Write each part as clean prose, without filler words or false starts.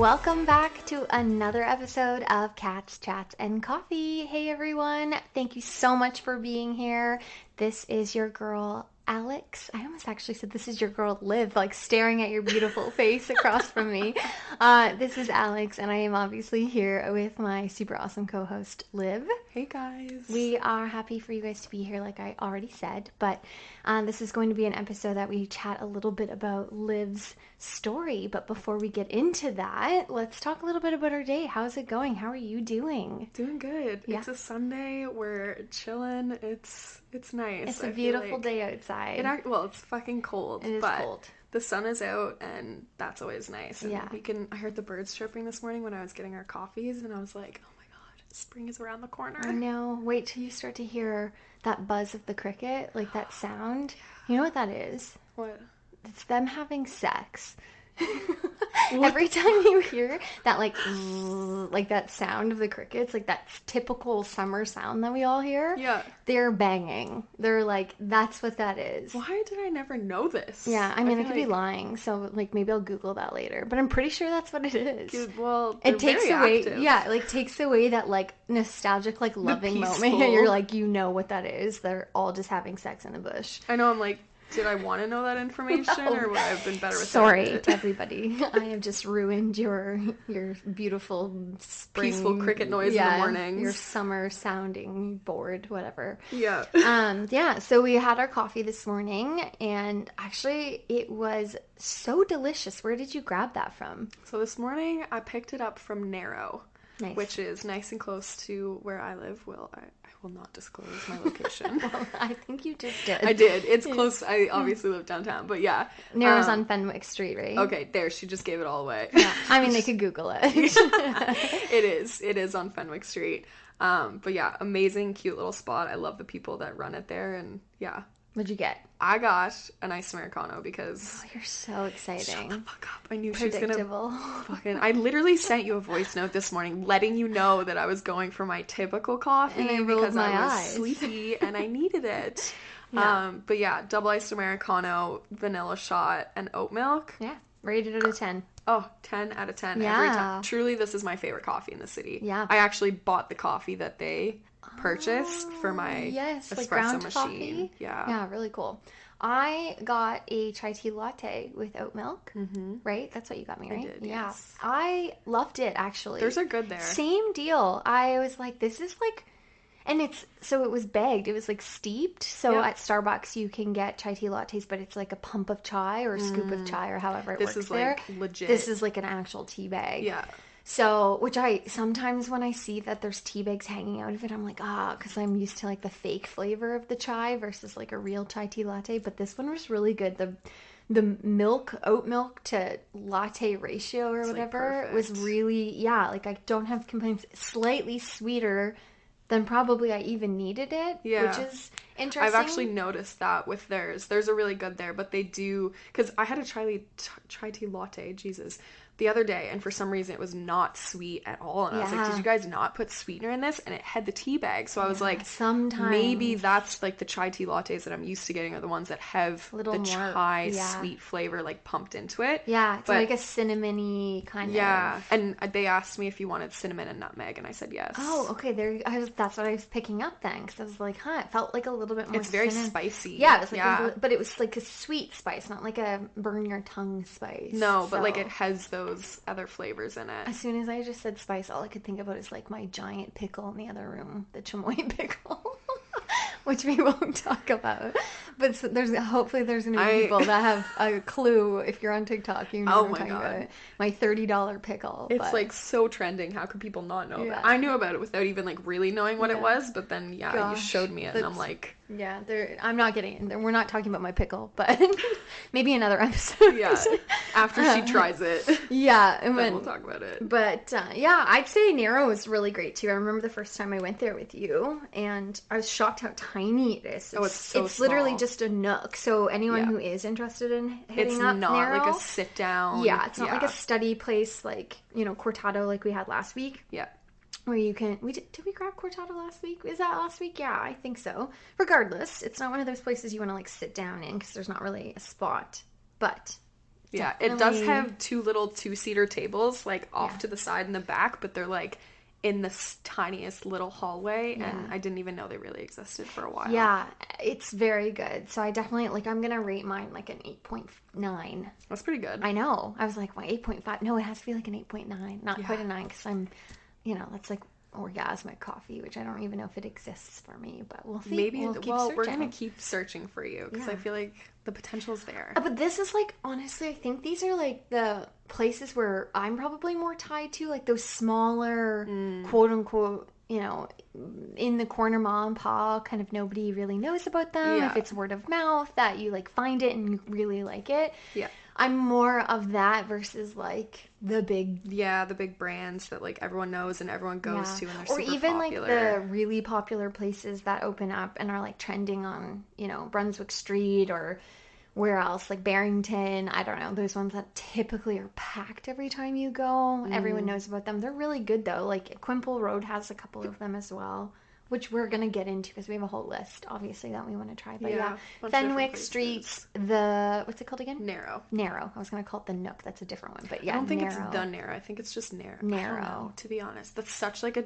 Welcome back to another episode of Cats, Chats, and Coffee. Hey everyone, thank you so much for being here. This is your girl, Alex. I almost actually said this is your girl, Liv, like staring at your beautiful face across from me. This is Alex, and I am obviously here with my super awesome co-host, Liv. Hey guys. We are happy for you guys to be here, like I already said, but this is going to be an episode that we chat a little bit about Liv's story. But before we get into that, let's talk a little bit about our day. How's it going? How are you doing? Doing good. Yeah. It's a Sunday. We're chilling. It's nice. It's a beautiful day outside. It's fucking cold. It is but cold. The sun is out, and that's always nice. And Yeah. I heard the birds chirping this morning when I was getting our coffees, and I was like, oh my god, spring is around the corner. I know. Wait till you start to hear that buzz of the cricket, like that sound. You know what that is? What? It's them having sex. Every time you hear that, like that sound of the crickets, like that typical summer sound that we all hear, Yeah. they're banging. They're like, that's what that is. Why did I never know this? Yeah, I mean, I feel could be lying, so like maybe I'll Google that later. But I'm pretty sure that's what it is. Well, they're It takes very away, active. yeah, like takes away that like nostalgic, like loving moment. peaceful- And you're like, you know what that is. They're all just having sex in the bush. I know. I'm like, did I want to know that information, or would I have been better with Sorry it? to everybody. I have just ruined your beautiful spring Peaceful cricket noise in the mornings. Your summer sounding board, whatever. Yeah. Yeah, so we had our coffee this morning, and actually it was so delicious. Where did you grab that from? So this morning I picked it up from Narrow, Nice. which is nice and close to where I live. Well, I will not disclose my location. Well, I think you just did. I did. It's close. I obviously live downtown, but yeah. Narrow's on Fenwick Street, right? Okay, there. She just gave it all away. Yeah. I mean, they could Google it. It is. It is on Fenwick Street. But yeah, amazing, cute little spot. I love the people that run it there, and yeah. What'd you get? I got an iced Americano because... Oh, you're so exciting. Shut the fuck up. I knew she was gonna... Predictable. Fucking... I literally sent you a voice note this morning letting you know that I was going for my typical coffee And I rolled because my I was eyes. sleepy and I needed it. Yeah. But yeah, double iced Americano, vanilla shot, and oat milk. Yeah, rated out of 10. Oh, 10 out of 10 every Yeah. time. Truly, this is my favorite coffee in the city. Yeah. I actually bought the coffee that they purchased for my Yes, like espresso ground machine. coffee. Yeah. Yeah, really cool. I got a chai tea latte with oat milk, right? That's what you got me, right? did, Yeah. yes. I loved it, actually. Theirs are good there. Same deal. I was like, this is like, and so it was bagged. It was like steeped. So Yeah. at Starbucks you can get chai tea lattes, but it's like a pump of chai or a scoop of chai or however it This works is there. like legit. This is like an actual tea bag. Yeah. So, which I sometimes when I see that there's tea bags hanging out of it, I'm like, because I'm used to like the fake flavor of the chai versus like a real chai tea latte. But this one was really good. The oat milk to latte ratio or It's, like, whatever was perfect. really, like I don't have complaints. Slightly sweeter than probably I even needed it, Yeah. which is interesting. I've actually noticed that with theirs. Theirs are really good there, but they do... Because I had a chai tea latte, Jesus, the other day, and for some reason it was not sweet at all. And I was like, Yeah. did you guys not put sweetener in this? And it had the tea bag. So I was like, sometimes maybe that's like the chai tea lattes that I'm used to getting are the ones that have Little the more- chai yeah. sweet flavor like pumped into it. Yeah, it's but- like a cinnamony kind Yeah. of. And they asked me if you wanted cinnamon and nutmeg, and I said yes. Oh, okay. That's what I was picking up then, because I was like, it felt like a little bit more. It's very cinnamon. spicy. Yeah, it was like, Yeah. but it was like a sweet spice, not like a burn your tongue spice. No, but like So, it has those other flavors in it. As soon as I just said spice, all I could think about is like my giant pickle in the other room, the chamoy pickle, which we won't talk about. But hopefully there's gonna be people that have a clue. If you're on TikTok, you know Oh what I'm my talking God. about. My $30 pickle. It's but- like so trending. How could people not know Yeah. that? I knew about it without even like really knowing what it Yeah. was, but then you Gosh, showed me it and I'm that's- like, Yeah, I'm not getting in there. We're not talking about my pickle, but maybe another episode. yeah. After she tries it, Yeah, and then when, we'll talk about it. but yeah, I'd say Narrow was really great too. I remember the first time I went there with you, and I was shocked how tiny it is. Oh, it's so literally small. just a nook. So anyone Yeah. who is interested in hitting It's up not Narrow, like a sit down. yeah, it's not like a study place like Cortado like we had last week. Yeah. Where you can, did we grab Cortado last week? Is that last week? Yeah, I think so. Regardless, it's not one of those places you want to like sit down in because there's not really a spot. But Yeah, it does definitely. have two little two-seater tables, like, Yeah. off to the side and the back, but they're, like, in the tiniest little hallway, and Yeah. I didn't even know they really existed for a while. Yeah, it's very good. So I definitely like I'm gonna rate mine like an 8.9. That's pretty good. I know. I was like, well, 8.5. No, it has to be like an 8.9. Not Yeah. quite a 9 because that's like orgasmic coffee, which I don't even know if it exists for me, but we'll see. Maybe, We'll keep well, we're gonna searching. keep searching for you, because I Yeah. feel like the potential's there. But this is like, honestly, I think these are like the places where I'm probably more tied to, like those smaller, Mm, quote unquote, in the corner mom and pop, kind of nobody really knows about them. If yeah. it's word of mouth that you like find it and you really like it. Yeah. I'm more of that versus like the big, Yeah, the big brands that, like, everyone knows and everyone goes yeah. to, and they're Or super even like popular. the really popular places that open up and are like trending on, Brunswick Street or where else? Like Barrington, I don't know. Those ones that typically are packed every time you go. Everyone Mm, knows about them. They're really good though. Like Quimple Road has a couple of them as well, which we're gonna get into because we have a whole list, obviously, that we want to try. But yeah, yeah, bunch of different Fenwick Street, places. the what's it called again? Narrow. Narrow. I was gonna call it the Nook. That's a different one. But I yeah, don't think it's the Narrow. Narrow. I think it's just Narrow. I don't know, Narrow. to be honest. That's such, like, a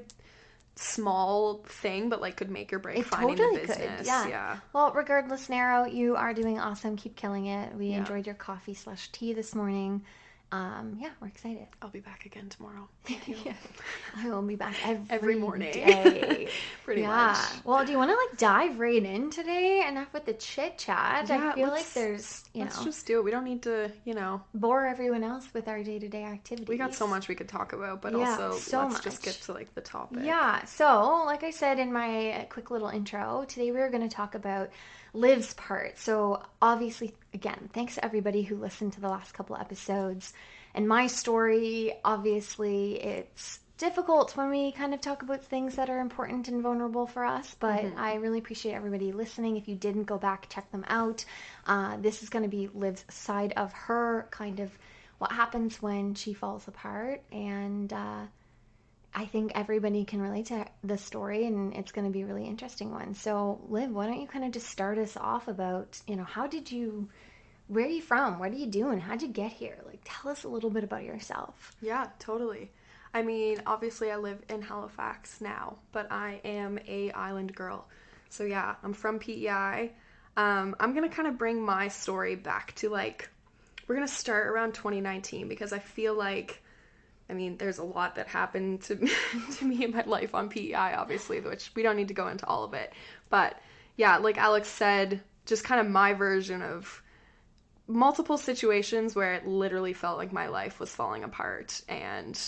small thing, but, like, could make or break It finding the totally could. business. Yeah. Yeah. Well, regardless, Narrow, you are doing awesome. Keep killing it. We Yeah. enjoyed your coffee/tea this morning. Yeah, we're excited. I'll be back again tomorrow. Thank you. Yeah. I will be back Every every morning. day. Pretty much. Yeah. Well, do you want to like dive right in today? Enough with the chit chat. I Yeah, feel like there's, let's just do it. We don't need to, bore everyone else with our day-to-day we got so activities. much we could talk about, but Yeah, also so let's just get much. to, like, the topic. Yeah, so like I said in my quick little intro, today we're going to talk about Liv's part. So, obviously, again, thanks to everybody who listened to the last couple episodes. And my story, obviously, it's difficult when we kind of talk about things that are important and vulnerable for us, but Hmm. I really appreciate everybody listening. If you didn't go back, check them out. This is going to be Liv's side of her, kind of what happens when she falls apart. And, I think everybody can relate to the story, and it's going to be a really interesting one. So, Liv, why don't you kind of just start us off about, where are you from? What are you doing? How'd you get here? Like, tell us a little bit about yourself. Yeah, totally. I mean, obviously I live in Halifax now, but I am a island girl. So yeah, I'm from PEI. I'm gonna kind of bring my story back to, like, we're gonna start around 2019, because I feel like, I mean, there's a lot that happened to to me in my life on PEI, obviously, which we don't need to go into all of it. But yeah, like Alex said, just kind of my version of multiple situations where it literally felt like my life was falling apart. And,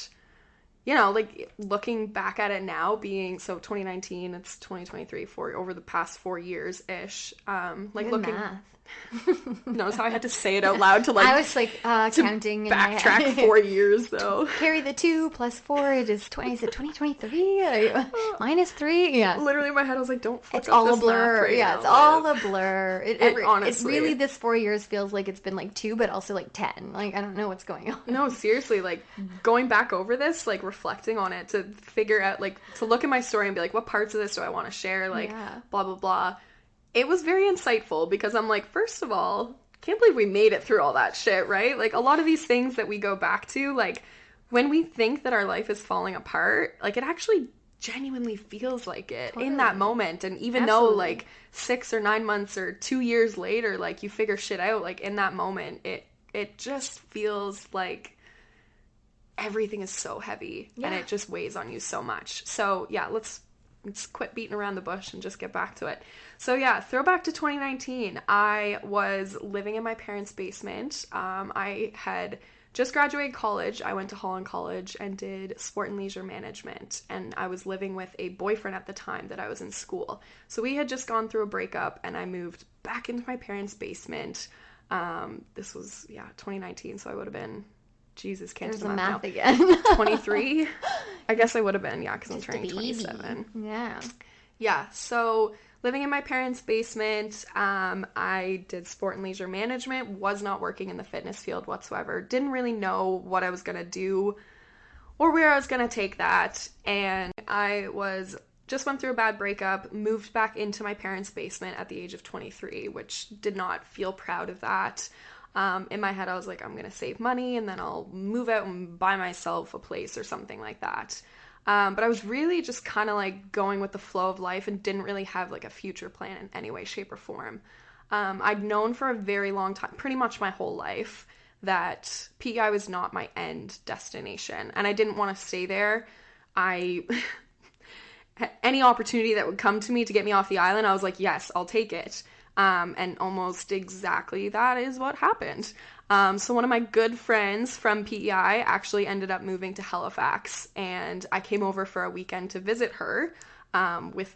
like, looking back at it now, being so 2019, it's 2023, over the past 4 years ish. Like, Good looking, math. notice how I had to say it out loud to, like, I was like to counting in my backtrack head. 4 years, though. Carry the 2 plus 4, it is 20. Is it 2023? Minus 3? Yeah. Literally, in my head, I was like, don't fuck It's up all a this math blur. right Yeah, now, it's all a Liv. blur. And It really, honestly, this 4 years feels like it's been like 2, but also like 10. Like, I don't know what's going on. no, seriously, like, going back over this, like, reflecting on it to figure out, like, to look at my story and be like, what parts of this do I want to share? Like, Yeah. blah, blah, blah. It was very insightful, because I'm like, first of all, can't believe we made it through all that shit, right? Like, a lot of these things that we go back to, like, when we think that our life is falling apart, like, it actually genuinely feels like it in that Totally. moment. And even though, Absolutely. like, 6 or 9 months or 2 years later, like, you figure shit out, like, in that moment, it just feels like everything is so heavy, and Yeah. it just weighs on you so much. So yeah, let's quit beating around the bush and just get back to it. So yeah, throwback to 2019. I was living in my parents' basement. I had just graduated college. I went to Holland College and did sport and leisure management, and I was living with a boyfriend at the time that I was in school. So we had just gone through a breakup, and I moved back into my parents' basement. This was, yeah, 2019, so I would have been, Jesus, can't There's do the the math now. math again. 23? I guess I would have been, yeah, because I'm Just a turning baby. 27. Yeah. Yeah, so living in my parents' basement, I did sport and leisure management, was not working in the fitness field whatsoever, didn't really know what I was going to do or where I was going to take that, and just went through a bad breakup, moved back into my parents' basement at the age of 23, which did not feel proud of that. In my head, I was like, I'm going to save money and then I'll move out and buy myself a place or something like that. But I was really just kind of like going with the flow of life and didn't really have like a future plan in any way, shape, or form. I'd known for a very long time, pretty much my whole life, that PEI was not my end destination. And I didn't want to stay there. I any opportunity that would come to me to get me off the island, I was like, yes, I'll take it. And almost exactly that is what happened. So one of my good friends from PEI actually ended up moving to Halifax, and I came over for a weekend to visit her, with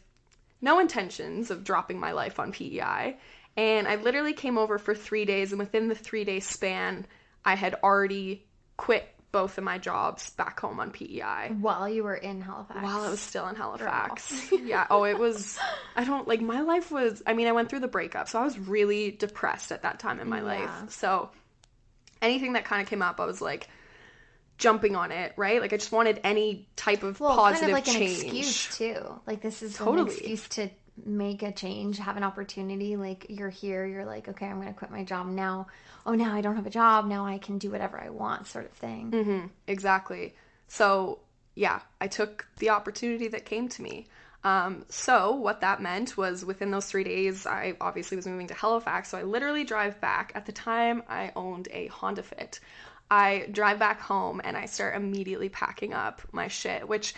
no intentions of dropping my life on PEI. And I literally came over for 3 days, and within the 3 day span, I had already quit both of my jobs back home on PEI. While you were in Halifax. While I was still in Halifax. Yeah. Oh, it was, my life was, I went through the breakup, so I was really depressed at that time in my life. So anything that kind of came up, I was like jumping on it, right? Like I just wanted any type of positive kind of like change. An excuse too. Like this is totally an excuse to make a change, have an opportunity. Like you're here, you're like, okay, I'm going to quit my job now. Oh, now I don't have a job. Now I can do whatever I want, sort of thing. Mm-hmm. Exactly. So yeah, I took the opportunity that came to me. So what that meant was within those 3 days, I obviously was moving to Halifax. So I literally drive back. At the time, I owned a Honda Fit. I drive back home and I start immediately packing up my shit, which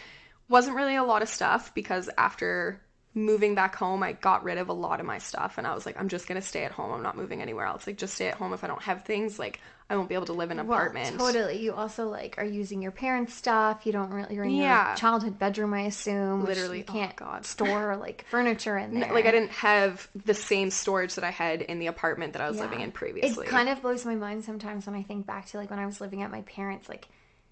wasn't really a lot of stuff because after moving back home, I got rid of a lot of my stuff and I was like, I'm just gonna stay at home. I'm not moving anywhere else. Like, just stay at home. If I don't have things, like, I won't be able to live in an apartment. Totally. You also, like, are using your parents' stuff. You don't really, you're in your childhood bedroom, I assume. Literally. You can't store, like, furniture in there. Like, I didn't have the same storage that I had in the apartment that I was living in previously. It kind of blows my mind sometimes when I think back to, like, when I was living at my parents', like,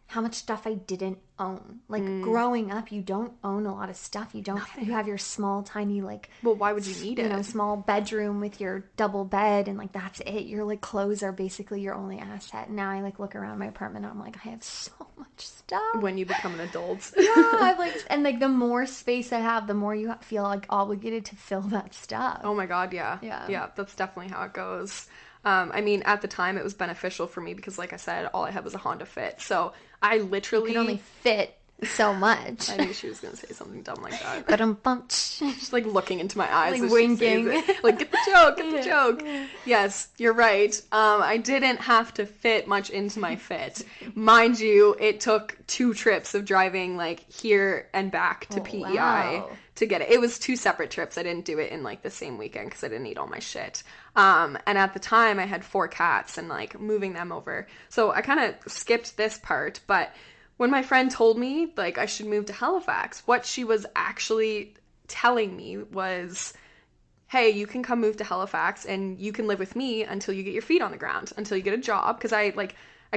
how much stuff I didn't own. Like, growing up, you don't own a lot of stuff. You don't. You have your small, tiny, like... Well, why would you need it? You know, small bedroom with your double bed, and, like, that's it. Your, like, clothes are basically your only asset. Now I, like, look around my apartment, and I'm like, I have so much stuff. When you become an adult. Yeah, I've, like... And, like, the more space I have, the more you feel, like, obligated to fill that stuff. Oh, my God, yeah. Yeah, that's definitely how it goes. At the time, it was beneficial for me because, like I said, all I had was a Honda Fit. So I literally... You could only fit so much. I knew she was going to say something dumb like that. But just, like, looking into my eyes. Like, winking. Like, get the joke, get the joke. Yes, you're right. I didn't have to fit much into my fit. Mind you, it took 2 trips of driving, like, here and back to PEI. Wow. To get it. It was 2 separate trips. I didn't do it in, like, the same weekend because I didn't need all my shit. And at the time, I had 4 cats and, like, moving them over. So I kind of skipped this part, but when my friend told me, like, I should move to Halifax, what she was actually telling me was, hey, you can come move to Halifax and you can live with me until you get your feet on the ground, until you get a job. Because I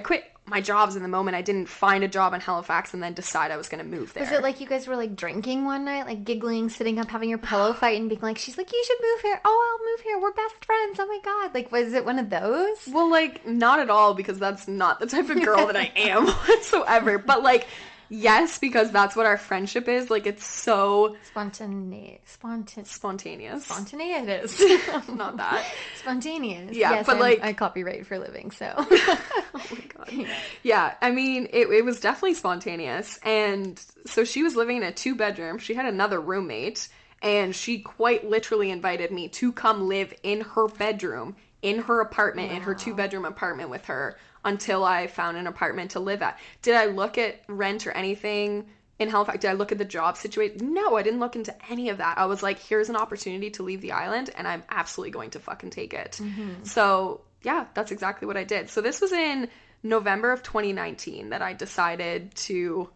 quit my jobs in the moment. I didn't find a job in Halifax and then decide I was going to move there. Was it like you guys were, like, drinking one night, like, giggling, sitting up, having your pillow fight, and being like, she's like, you should move here. Oh, I'll move here. We're best friends. Oh, my God. Like, was it one of those? Well, like, not at all, because that's not the type of girl that I am whatsoever. But, like, yes, because that's what our friendship is. Like, it's so... Spontaneous. Spontaneous. Spontaneous. Not that. Spontaneous. Yeah, yes, but, like... I copyright for a living, so... Oh, my God. Yeah, it was definitely spontaneous. And so she was living in a 2-bedroom. She had another roommate. And she quite literally invited me to come live in her bedroom, in her apartment, in her 2-bedroom apartment with her, until I found an apartment to live at. Did I look at rent or anything in Halifax? Did I look at the job situation? No, I didn't look into any of that. I was like, here's an opportunity to leave the island, and I'm absolutely going to fucking take it. Mm-hmm. So, yeah, that's exactly what I did. So this was in November of 2019 that I decided to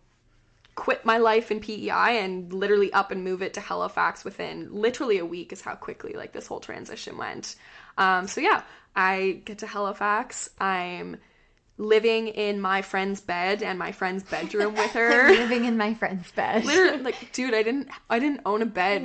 quit my life in PEI and literally up and move it to Halifax within literally a week is how quickly, like, this whole transition went. So, yeah, I get to Halifax. I'm living in my friend's bed and my friend's bedroom with her. Living in my friend's bed. Literally, like, dude, I didn't own a bed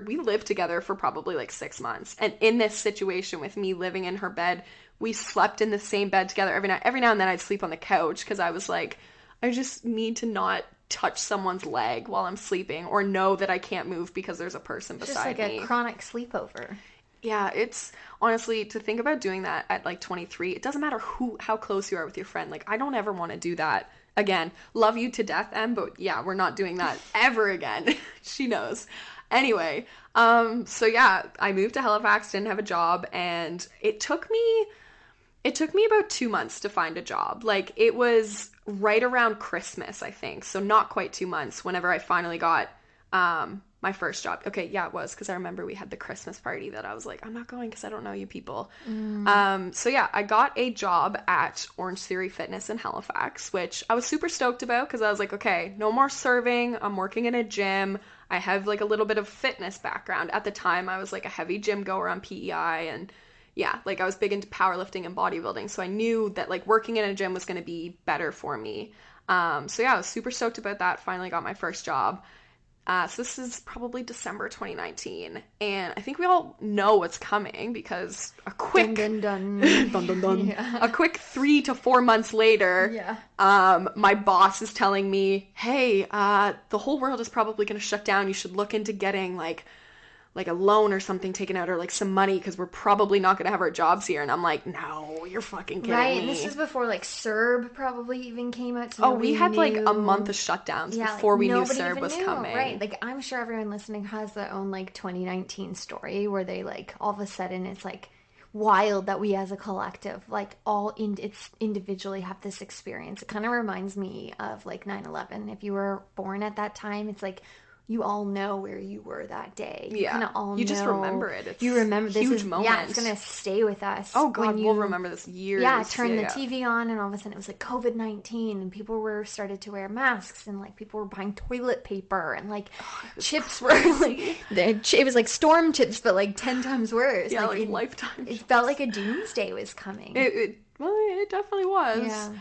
we lived together for probably like 6 months. And in this situation with me living in her bed, we slept in the same bed together every night. Every now and then I'd sleep on the couch because I was like, I just need to not touch someone's leg while I'm sleeping or know that I can't move because there's a person beside me. Just like a chronic sleepover. Yeah, it's honestly to think about doing that at like 23. It doesn't matter how close you are with your friend. Like I don't ever want to do that again. Love you to death, Em, but yeah, we're not doing that ever again. She knows. Anyway, so yeah, I moved to Halifax, didn't have a job, and it took me about 2 months to find a job. Like it was right around Christmas, I think. So not quite 2 months whenever I finally got my first job. Okay, yeah, it was because I remember we had the Christmas party that I was like, I'm not going because I don't know you people. So yeah, I got a job at Orange Theory Fitness in Halifax, which I was super stoked about because I was like, okay, no more serving. I'm working in a gym. I have like a little bit of fitness background. At the time, I was like a heavy gym goer on PEI and yeah, like I was big into powerlifting and bodybuilding, so I knew that like working in a gym was going to be better for me. So yeah, I was super stoked about that. Finally got my first job. So this is probably December 2019, and I think we all know what's coming because a quick Dun dun dun. dun, dun, dun, Yeah. a quick 3 to 4 months later, Yeah. my boss is telling me, "Hey, the whole world is probably going to shut down. You should look into getting like a loan or something taken out or like some money because we're probably not going to have our jobs here." And I'm like, no, you're fucking kidding Right, me. and this is before like CERB probably even came out, so Oh, nobody we had like a knew. month of shutdowns Yeah, before like we knew nobody CERB even was knew. coming. Right, like I'm sure everyone listening has their own like 2019 story where they like all of a sudden it's like wild that we as a collective like it's individually have this experience. It kind of reminds me of like 9/11. If you were born at that time, it's like you all know where you were that day. You Yeah. kind of all You just know. remember it. It's You remember a this huge is yeah, it's moment. gonna stay with us Oh when God, we'll you remember this years. yeah, turn the Yeah. TV on and all of a sudden it was like COVID-19 and people were started to wear masks and like people were buying toilet paper and like chips were like it was like storm chips but like 10 times worse. Yeah, like it, lifetime. it felt like a doomsday was coming. Well, it definitely was. Yeah.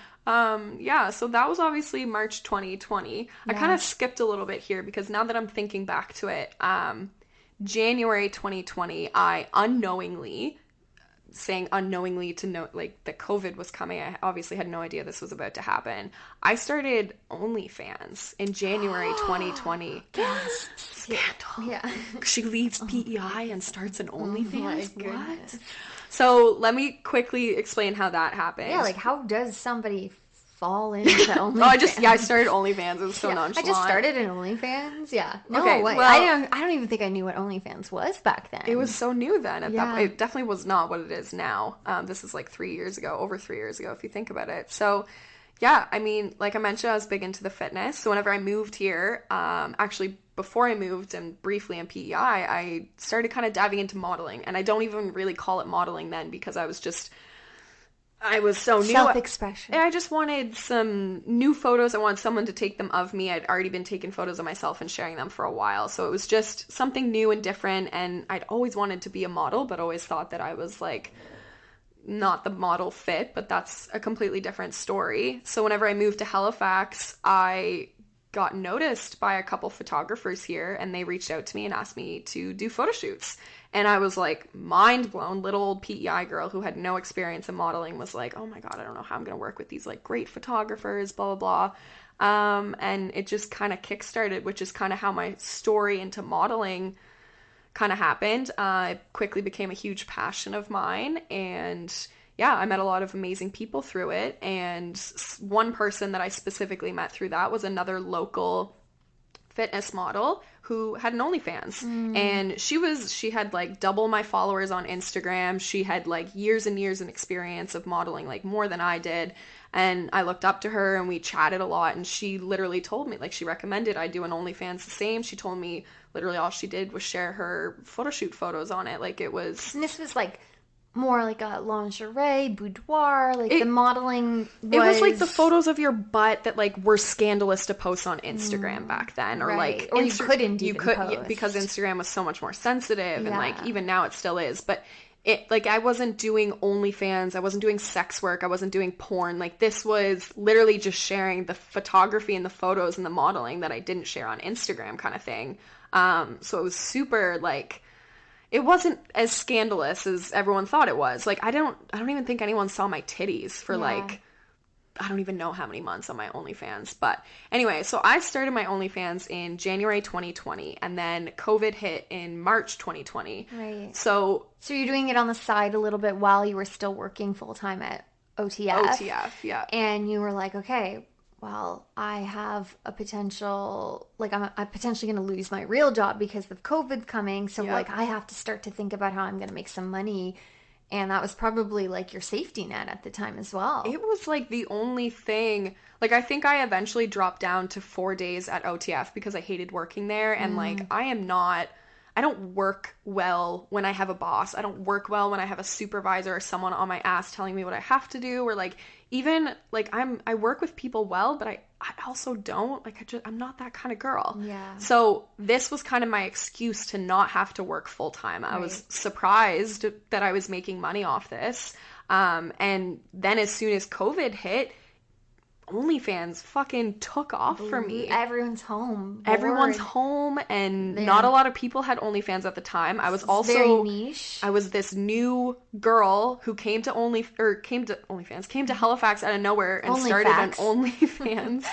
Yeah, so that was obviously March 2020. I kind Yeah. of skipped a little bit here because now that I'm thinking back to it, January 2020, I unknowingly, saying unknowingly to know like that COVID was coming. I obviously had no idea this was about to happen. I started OnlyFans in January 2020. Gasp. Scandal. Yeah. She leaves PEI and starts an Oh my OnlyFans? goodness. What? So let me quickly explain how that happened. Yeah, like how does somebody fall into OnlyFans? I started OnlyFans. It was so Yeah, nonchalant. I just started an OnlyFans. Yeah. No Okay, way. well- I don't even think I knew what OnlyFans was back then. It was so new then. At that Yeah. point, it definitely was not what it is now. This is like 3 years ago, over 3 years ago, if you think about it. So, yeah, I mean, like I mentioned, I was big into the fitness. So whenever I moved here, actually before I moved and briefly in PEI, I started kind of diving into modeling. And I don't even really call it modeling then because I was so new. Self-expression. I just wanted some new photos. I wanted someone to take them of me. I'd already been taking photos of myself and sharing them for a while. So it was just something new and different. And I'd always wanted to be a model, but always thought that I was like not the model fit, but that's a completely different story. So whenever I moved to Halifax, I got noticed by a couple photographers here and they reached out to me and asked me to do photo shoots. And I was like mind blown. Little old PEI girl who had no experience in modeling was like, oh my God, I don't know how I'm going to work with these like great photographers, blah, blah, blah. And it just kind of kickstarted, which is kind of how my story into modeling kind of happened. It quickly became a huge passion of mine. And yeah, I met a lot of amazing people through it. And one person that I specifically met through that was another local fitness model who had an OnlyFans. And she had like double my followers on Instagram. She had like years and years of experience of modeling, like more than I did. And I looked up to her and we chatted a lot. And she literally told me, like, she recommended I do an OnlyFans the same. She told me literally all she did was share her photo shoot photos on it. Like, it was. And this was like more like a lingerie, boudoir, like the modeling It was like the photos of your butt that like were scandalous to post on Instagram back then, or right. like Or you couldn't even post. because Instagram was so much more sensitive, and like Yeah. even now it still is. But it like I wasn't doing OnlyFans, I wasn't doing sex work, I wasn't doing porn. Like this was literally just sharing the photography and the photos and the modeling that I didn't share on Instagram, kind of thing. So it was super like. It wasn't as scandalous as everyone thought it was. Like I don't even think anyone saw my titties for Yeah. like I don't even know how many months on my OnlyFans. But anyway, so I started my OnlyFans in January 2020, and then COVID hit in March 2020. Right. So you're doing it on the side a little bit while you were still working full time at OTF. OTF, yeah. And you were like, okay, well, I have a potential, like, I'm potentially going to lose my real job because of COVID coming. So, Yep. like, I have to start to think about how I'm going to make some money. And that was probably like your safety net at the time as well. It was like the only thing. Like, I think I eventually dropped down to 4 days at OTF because I hated working there. And like, I don't work well when I have a boss. I don't work well when I have a supervisor or someone on my ass telling me what I have to do, or like, even like I work with people well, but I also don't. Like, I'm not that kind of girl. Yeah. So this was kind of my excuse to not have to work full time. I was surprised that I was making money off this. And then as soon as COVID hit, OnlyFans fucking took off for me. Everyone's home. Everyone's bored. and Yeah. not a lot of people had OnlyFans at the time. I was It's also very niche. I was this new girl who came to Halifax out of nowhere and started an OnlyFans.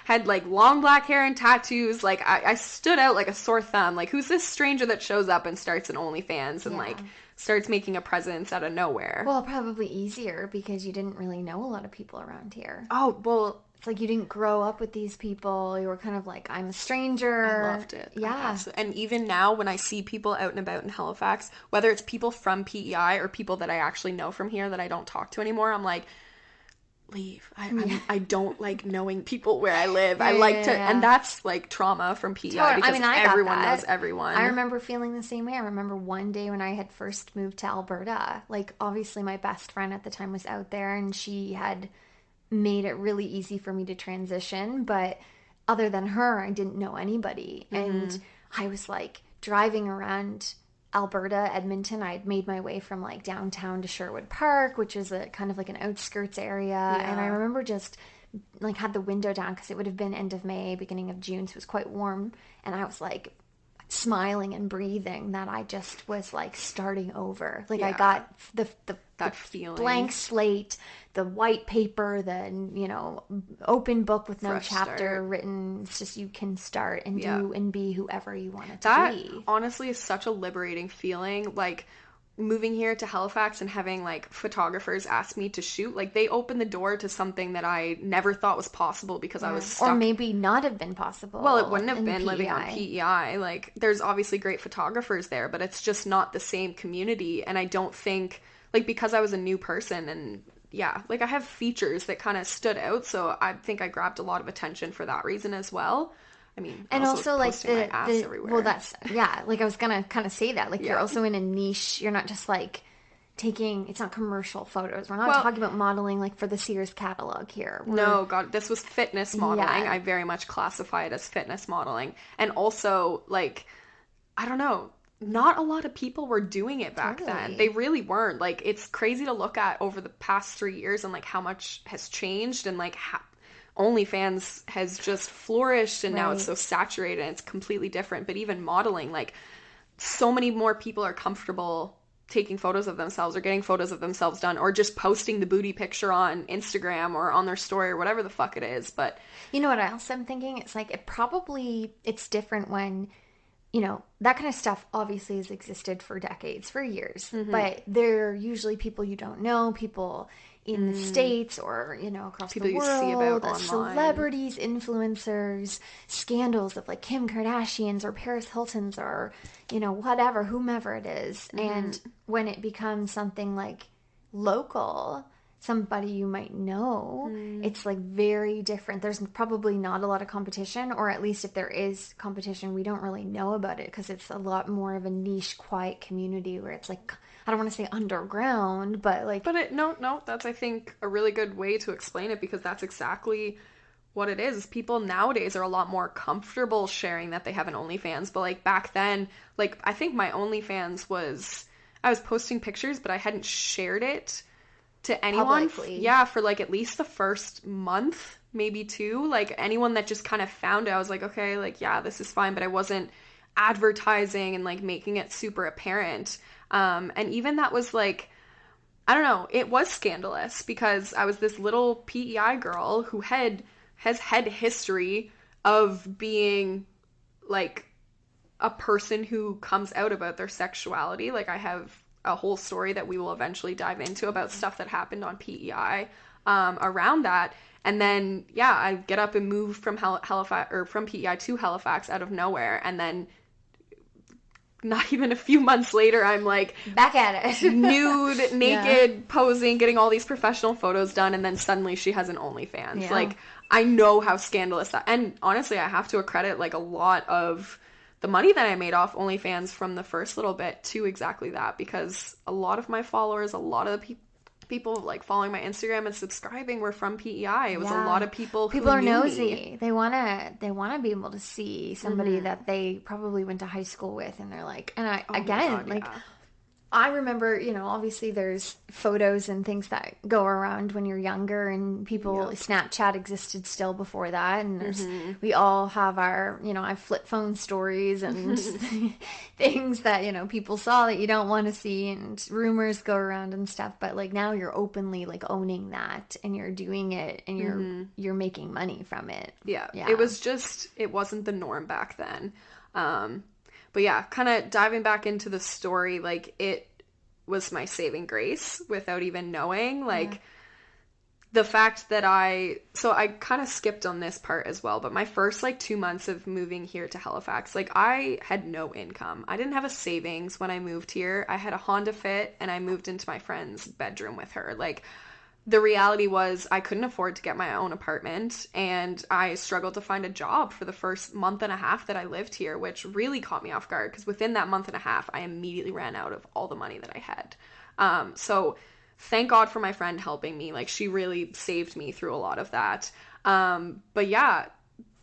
Had like long black hair and tattoos. Like I stood out like a sore thumb. Like, who's this stranger that shows up and starts an OnlyFans and like starts making a presence out of nowhere? Well, probably easier because you didn't really know a lot of people around here. Oh, well, It's like you didn't grow up with these people. You were kind of like, I'm a stranger. I loved it. Yeah. And even now when I see people out and about in Halifax, whether it's people from PEI or people that I actually know from here that I don't talk to anymore, I'm like, leave. I don't like knowing people where I live. I like to, and that's like trauma from PEI because everyone knows everyone. I remember feeling the same way. I remember one day when I had first moved to Alberta, like obviously my best friend at the time was out there and she had made it really easy for me to transition, but other than her, I didn't know anybody. And I was like driving around Alberta, Edmonton. I'd made my way from like downtown to Sherwood Park, which is a kind of like an outskirts area. And I remember just like had the window down because it would have been end of May, beginning of June, so it was quite warm. And I was like smiling and breathing that I just was like starting over. Like I got that feeling, blank slate, the white paper, the open book with no chapter written. It's just you can start and do and be whoever you want it to be. That honestly is such a liberating feeling. Like moving here to Halifax and having like photographers ask me to shoot, like they opened the door to something that I never thought was possible because I was stuck. Or maybe not have been possible. Well, it wouldn't have been living on PEI. Like there's obviously great photographers there, but it's just not the same community. And I don't think, like, because I was a new person and like I have features that kind of stood out, so I think I grabbed a lot of attention for that reason as well. I mean, and also like my ass everywhere. Well, that's like I was gonna kind of say that, like you're also in a niche. You're not just like it's not commercial photos. We're not talking about modeling like for the Sears catalog here. No, God, this was fitness modeling. I very much classify it as fitness modeling, and also like I don't know. Not a lot of people were doing it back then. They really weren't. Like, it's crazy to look at over the past 3 years and like how much has changed and like OnlyFans has just flourished and now it's so saturated and it's completely different. But even modeling, like so many more people are comfortable taking photos of themselves or getting photos of themselves done or just posting the booty picture on Instagram or on their story or whatever the fuck it is. But you know what else I'm thinking? It's like it's different when that kind of stuff obviously has existed for decades, for years, but they're usually people you don't know, people in the States or, across people the world, you see about online. Celebrities, influencers, scandals of like Kim Kardashians or Paris Hiltons or, whatever, whomever it is. And when it becomes something like local, somebody you might know, it's like very different. There's probably not a lot of competition, or at least if there is competition, we don't really know about it because it's a lot more of a niche, quiet community where it's like, I don't want to say underground, but like... No, that's, I think, a really good way to explain it because that's exactly what it is. People nowadays are a lot more comfortable sharing that they have an OnlyFans, but like back then, like I think my OnlyFans was... I was posting pictures, but I hadn't shared it to anyone. Publicly. For like at least the first month, maybe two. Like anyone that just kind of found it, I was like, okay, like this is fine, but I wasn't advertising and like making it super apparent. And even that was like, I don't know, it was scandalous because I was this little PEI girl who has had history of being like a person who comes out about their sexuality. Like I have a whole story that we will eventually dive into about stuff that happened on PEI around that. And then yeah, I get up and move from Halifax or from PEI to Halifax out of nowhere, and then not even a few months later, I'm like back at it. nude, naked, yeah, posing, getting all these professional photos done, and then suddenly she has an OnlyFans. Yeah. Like, I know how scandalous that, and honestly, I have to accredit like a lot of the money that I made off OnlyFans from the first little bit to exactly that, because a lot of my followers, a lot of the people like following my Instagram and subscribing were from PEI. It was a lot of people are knew nosy. Me. They wanna be able to see somebody that they probably went to high school with, and they're like, and I I remember, obviously there's photos and things that go around when you're younger, and people, Snapchat existed still before that, and there's, we all have our, I flip phone stories and things that, people saw that you don't want to see, and rumors go around and stuff, but like now you're openly like owning that, and you're doing it, and you're making money from it. Yeah. It was just, it wasn't the norm back then. But yeah, kind of diving back into the story, like it was my saving grace without even knowing. Like the fact that I kind of skipped on this part as well, but my first like 2 months of moving here to Halifax, like I had no income. I didn't have a savings when I moved here. I had a Honda Fit and I moved into my friend's bedroom with her. Like the reality was I couldn't afford to get my own apartment, and I struggled to find a job for the first month and a half that I lived here, which really caught me off guard because within that month and a half, I immediately ran out of all the money that I had. So thank God for my friend helping me. Like she really saved me through a lot of that. But yeah,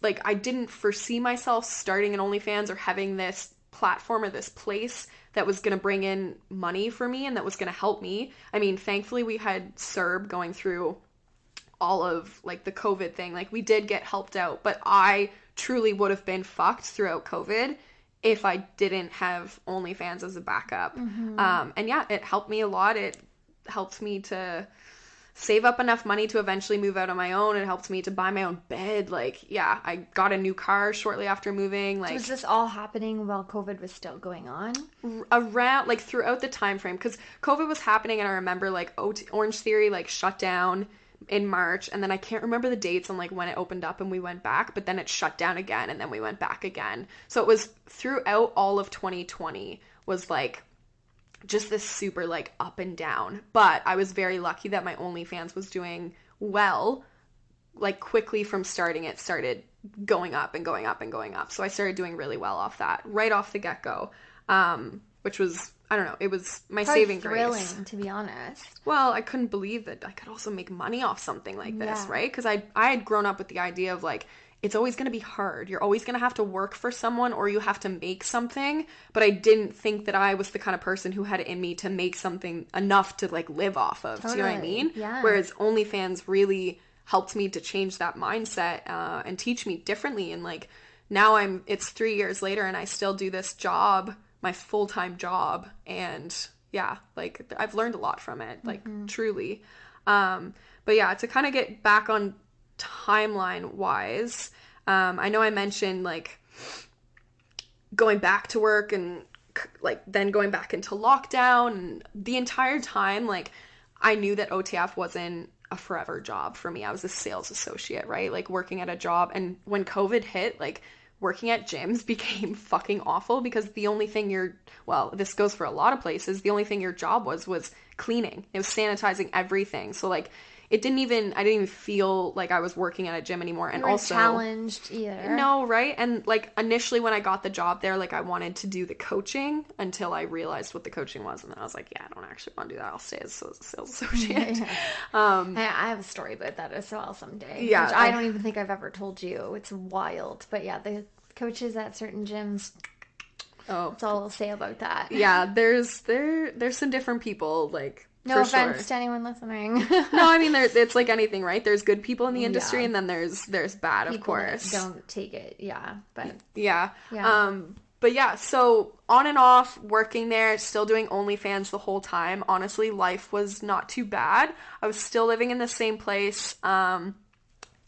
like I didn't foresee myself starting an OnlyFans or having this platform or this place that was going to bring in money for me and that was going to help me. I mean, thankfully we had CERB going through all of like the COVID thing. Like we did get helped out, but I truly would have been fucked throughout COVID if I didn't have OnlyFans as a backup. And yeah, it helped me a lot. It helped me to save up enough money to eventually move out on my own. It helped me to buy my own bed. Like, yeah, I got a new car shortly after moving. Like, so was this all happening while COVID was still going on? Around, like, throughout the time frame, because COVID was happening, and I remember, like, Orange Theory, like, shut down in March, and then I can't remember the dates on, like, when it opened up and we went back, but then it shut down again, and then we went back again. So it was throughout all of 2020 was, like, just this super like up and down. But I was very lucky that my OnlyFans was doing well. Like quickly from starting, it started going up and going up and going up. So I started doing really well off that right off the get-go, which was, I don't know, it was my saving grace. Thrilling, to be honest. Well, I couldn't believe that I could also make money off something like this, right? Because I had grown up with the idea of like, it's always going to be hard. You're always going to have to work for someone, or you have to make something. But I didn't think that I was the kind of person who had it in me to make something enough to like live off of. Totally. Do you know what I mean? Yeah. Whereas OnlyFans really helped me to change that mindset and teach me differently. And like now it's 3 years later and I still do this job, my full-time job. And yeah, like I've learned a lot from it, like truly. But yeah, to kind of get back on timeline wise, I know I mentioned like going back to work and like then going back into lockdown, and the entire time like I knew that OTF wasn't a forever job for me. I was a sales associate, right? Like working at a job, and when COVID hit, like working at gyms became fucking awful because the only thing this goes for a lot of places, the only thing your job was cleaning. It was sanitizing everything. So like I didn't even feel like I was working at a gym anymore. And also challenged either. No, right? And like initially when I got the job there, like I wanted to do the coaching until I realized what the coaching was, and then I was like, yeah, I don't actually want to do that. I'll stay as a sales associate. I have a story about that as well someday. Yeah, which I don't even think I've ever told you. It's wild, but yeah, the coaches at certain gyms. Oh, that's all I'll say about that. Yeah, there's some different people like. No offense to anyone listening. No, I mean, it's like anything, right? There's good people in the industry, and then there's bad, people of course. That don't take it, yeah. But yeah. But yeah, so on and off, working there, still doing OnlyFans the whole time. Honestly, life was not too bad. I was still living in the same place,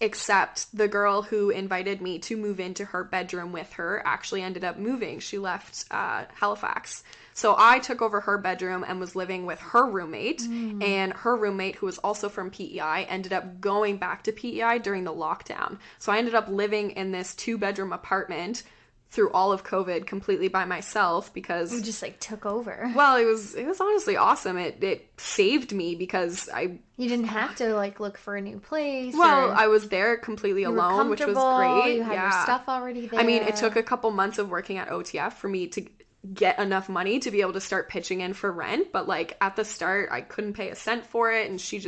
except the girl who invited me to move into her bedroom with her actually ended up moving. She left Halifax. So I took over her bedroom and was living with her roommate. And her roommate, who was also from PEI, ended up going back to PEI during the lockdown. So I ended up living in this 2-bedroom apartment through all of COVID completely by myself because You just like took over. well, it was honestly awesome. It saved me because You didn't have to like look for a new place. well, Or I was there completely you were alone, which was comfortable. great. You had your stuff already there. I mean, it took a couple months of working at OTF for me to get enough money to be able to start pitching in for rent, but like at the start I couldn't pay a cent for it, and she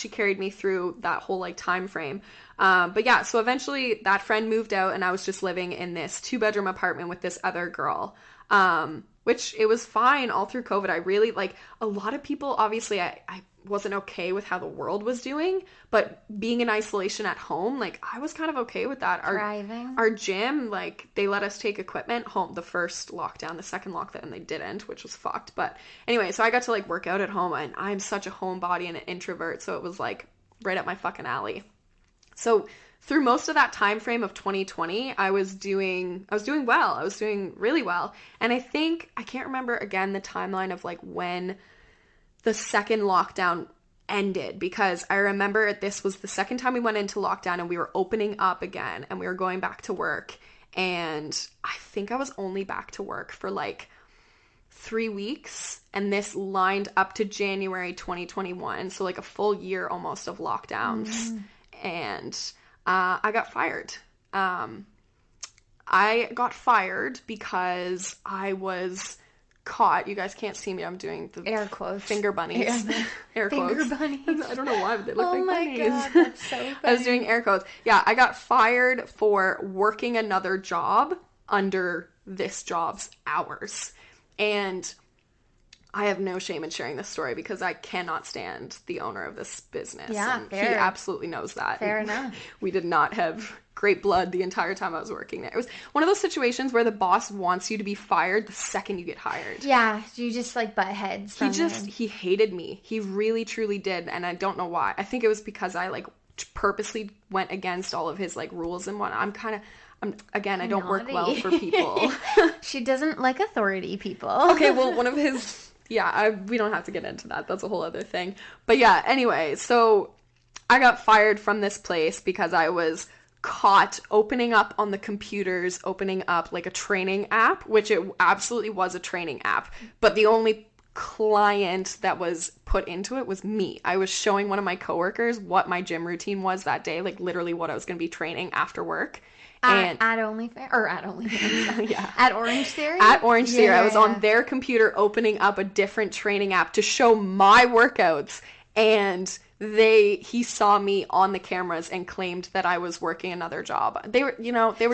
carried me through that whole like time frame. But yeah, so eventually that friend moved out and I was just living in this 2-bedroom apartment with this other girl. Which it was fine all through COVID. I really like a lot of people, obviously I wasn't okay with how the world was doing, but being in isolation at home, like I was kind of okay with that. Thriving. Our gym, like they let us take equipment home the first lockdown. The second lockdown they didn't, which was fucked. But anyway, so I got to like work out at home, and I'm such a homebody and an introvert, so it was like right up my fucking alley. So through most of that time frame of 2020, I was doing well. I was doing really well. And I can't remember again the timeline of like when the second lockdown ended, because I remember this was the second time we went into lockdown and we were opening up again and we were going back to work. And I think I was only back to work for like 3 weeks, and this lined up to January 2021. So like a full year almost of lockdowns. And I got fired. I got fired because I was caught. You guys can't see me. I'm doing the Air quotes. finger bunnies. Yeah. Air Finger quotes. bunnies. I don't know why, but they look Oh like my bunnies. God, that's so funny. I was doing air quotes. Yeah, I got fired for working another job under this job's hours. And I have no shame in sharing this story because I cannot stand the owner of this business. Yeah, and fair. He absolutely knows that. Fair enough. We did not have great blood the entire time I was working there. It was one of those situations where the boss wants you to be fired the second you get hired. Yeah, you just like butt heads. He hated me. He really truly did, and I don't know why. I think it was because I like purposely went against all of his like rules and whatnot. I don't work well for people. She doesn't like authority people. Okay, well, one of his... Yeah, we don't have to get into that. That's a whole other thing. But yeah, anyway, so I got fired from this place because I was caught opening up on the computers, opening up like a training app, which it absolutely was a training app. But the only client that was put into it was me. I was showing one of my coworkers what my gym routine was that day, like literally what I was going to be training after work. At OnlyFans, yeah. At Orange Theory? At Orange Theory. I was on their computer opening up a different training app to show my workouts, and he saw me on the cameras and claimed that I was working another job. They were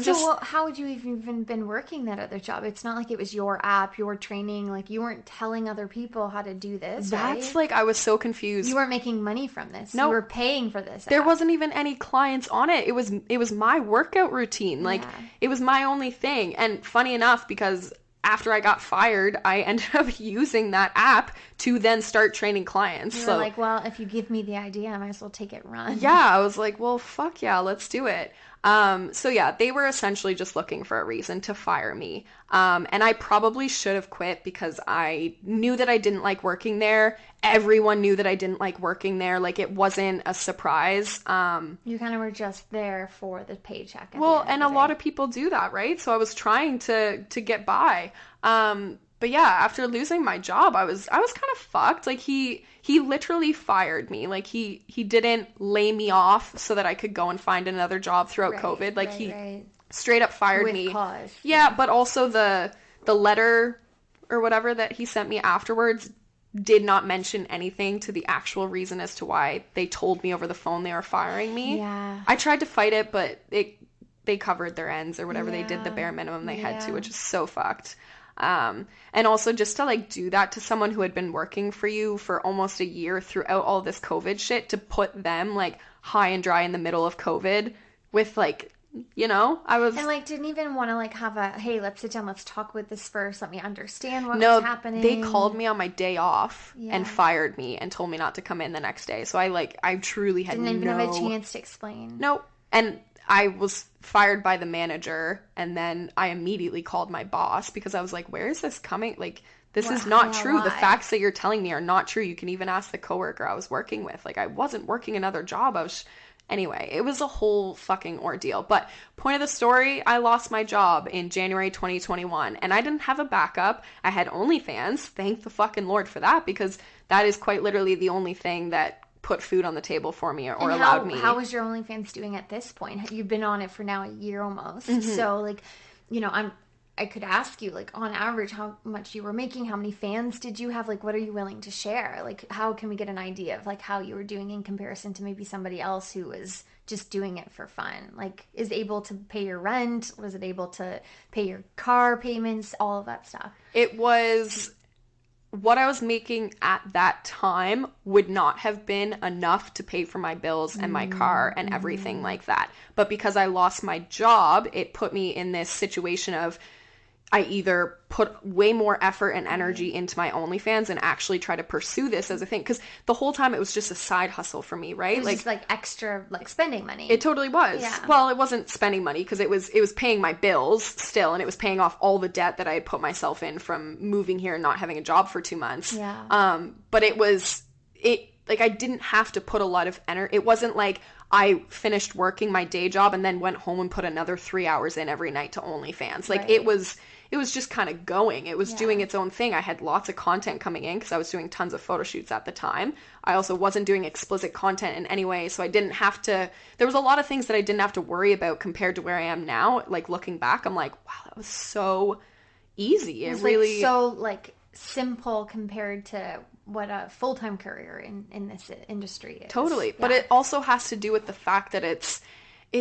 just... So how would you even been working that other job? It's not like it was your app, your training, like you weren't telling other people how to do this, That's right? like, I was so confused. You weren't making money from this. No. You were paying for this There app. wasn't even any clients on it. It was my workout routine. Like, Yeah. It was my only thing. And funny enough, because after I got fired, I ended up using that app to then start training clients. You were like, well, if you give me the idea, I might as well take it run. Yeah, I was like, well, fuck yeah, let's do it. So yeah, they were essentially just looking for a reason to fire me. And I probably should have quit because I knew that I didn't like working there. Everyone knew that I didn't like working there. Like, it wasn't a surprise. You kind of were just there for the paycheck. Well, and a lot of people do that, right? So I was trying to get by. But yeah, after losing my job, I was kind of fucked. Like, he literally fired me. Like, he didn't lay me off so that I could go and find another job throughout COVID. Like, he straight up fired With me. cause. Yeah, but also the letter or whatever that he sent me afterwards did not mention anything to the actual reason as to why they told me over the phone they were firing me. Yeah. I tried to fight it, but they covered their ends or whatever. They did the Yeah. bare minimum they had to, Yeah. which is so fucked. And also just to like do that to someone who had been working for you for almost a year throughout all this COVID shit, to put them like high and dry in the middle of COVID with like I was... And like didn't even want to like have a, hey, let's sit down, let's talk about this first, let me understand what was No, happening. they called me on my day off Yeah. and fired me and told me not to come in the next day. So I truly had Didn't even have a chance to explain. No. And I was fired by the manager, and then I immediately called my boss because I was like, where is this coming? Like, this is not true. Why? The facts that you're telling me are not true. You can even ask the coworker I was working with. Like, I wasn't working another job. Anyway, it was a whole fucking ordeal. But point of the story, I lost my job in January 2021, and I didn't have a backup. I had OnlyFans. Thank the fucking Lord for that, because that is quite literally the only thing that put food on the table for me or allowed me. How is your OnlyFans doing at this point? You've been on it for now a year almost. So like, I could ask you, like, on average, how much you were making, how many fans did you have, like, what are you willing to share? Like, how can we get an idea of, like, how you were doing in comparison to maybe somebody else who was just doing it for fun? Like, is able to pay your rent? Was it able to pay your car payments? All of that stuff. It was... What I was making at that time would not have been enough to pay for my bills and my car and everything like that. But because I lost my job, it put me in this situation of... I either put way more effort and energy into my OnlyFans and actually try to pursue this as a thing. Because the whole time it was just a side hustle for me, right? It was just like extra, like spending money. It totally was. Yeah. Well, it wasn't spending money because it was paying my bills still, and it was paying off all the debt that I had put myself in from moving here and not having a job for 2 months. Yeah. But like I didn't have to put a lot of energy. It wasn't like I finished working my day job and then went home and put another 3 hours in every night to OnlyFans. Like Right. it was just kind of going. It was doing its own thing. I had lots of content coming in because I was doing tons of photo shoots at the time. I also wasn't doing explicit content in any way, so I didn't have to... There was a lot of things that I didn't have to worry about compared to where I am now. Like, looking back, I'm like, wow, that was so easy. It was really... like so like simple compared to what a full-time career in this industry is. Totally. Yeah. But it also has to do with the fact that it's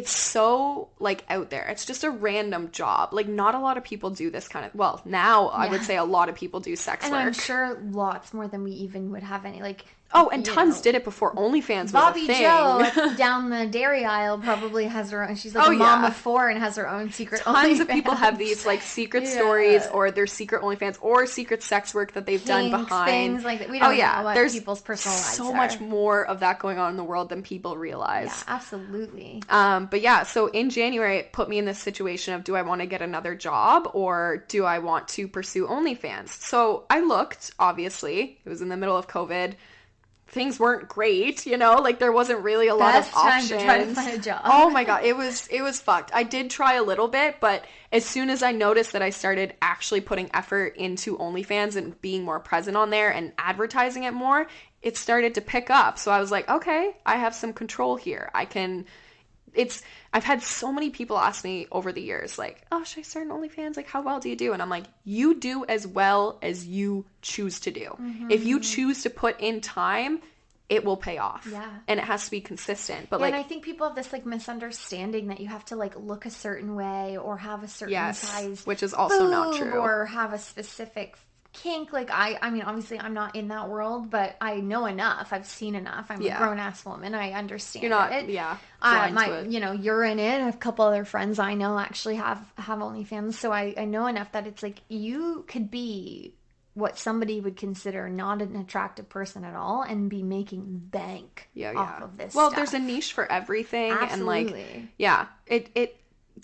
so, like, out there. It's just a random job. Like, not a lot of people do this kind of... Well, now I would say a lot of people do sex work. And I'm sure lots more than we even would have any, like... Oh, and tons did it before OnlyFans was Bobby a thing. Joe down the dairy aisle probably has her own... She's like a mom of four and has her own secret Tons of people have these, like, secret stories or their secret OnlyFans or secret sex work that they've done behind. Things like that. We don't know what there's people's personal lives so are. much more of that going on in the world than people realize. Yeah, absolutely. But yeah, so in January, it put me in this situation of, do I want to get another job or do I want to pursue OnlyFans? So I looked, obviously. It was in the middle of COVID. Things weren't great, like there wasn't really a lot of options. Best time to try to find a job. Oh my god, it was fucked. I did try a little bit, but as soon as I noticed that I started actually putting effort into OnlyFans and being more present on there and advertising it more, it started to pick up. So I was like, okay, I have some control here. I've had so many people ask me over the years, like, oh, should I start an OnlyFans? Like, how well do you do? And I'm like, you do as well as you choose to do. Mm-hmm. If you choose to put in time, it will pay off. Yeah. And it has to be consistent. But and I think people have this like misunderstanding that you have to like look a certain way or have a certain size, which is also not true. Or have a specific kink. Like I mean, obviously I'm not in that world, but I know enough. I've seen enough. I'm a grown ass woman. I understand You're not, it. blind to it. You're in it. A couple other friends I know actually have OnlyFans, so I know enough that it's like you could be what somebody would consider not an attractive person at all and be making bank off of this stuff. There's a niche for everything. Absolutely. And like,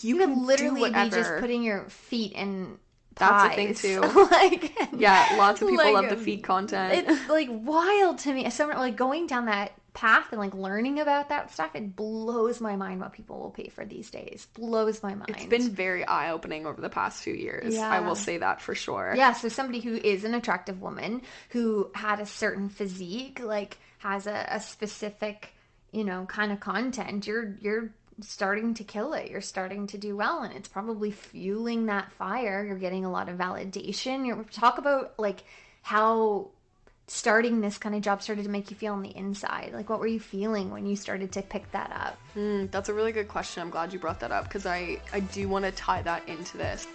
you could can literally do be just putting your feet in That's a thing too. Lots of people love the feet content. It's like wild to me. So like going down that path and like learning about that stuff, it blows my mind what people will pay for these days. Blows my mind. It's been very eye-opening over the past few years. I will say that for sure. Yeah, so somebody who is an attractive woman who had a certain physique, like has a specific, kind of content, you're starting to kill it. You're starting to do well, and it's probably fueling that fire. You're getting a lot of validation. Talk about like how starting this kind of job started to make you feel on the inside. Like, what were you feeling when you started to pick that up? That's a really good question. I'm glad you brought that up because I do want to tie that into this.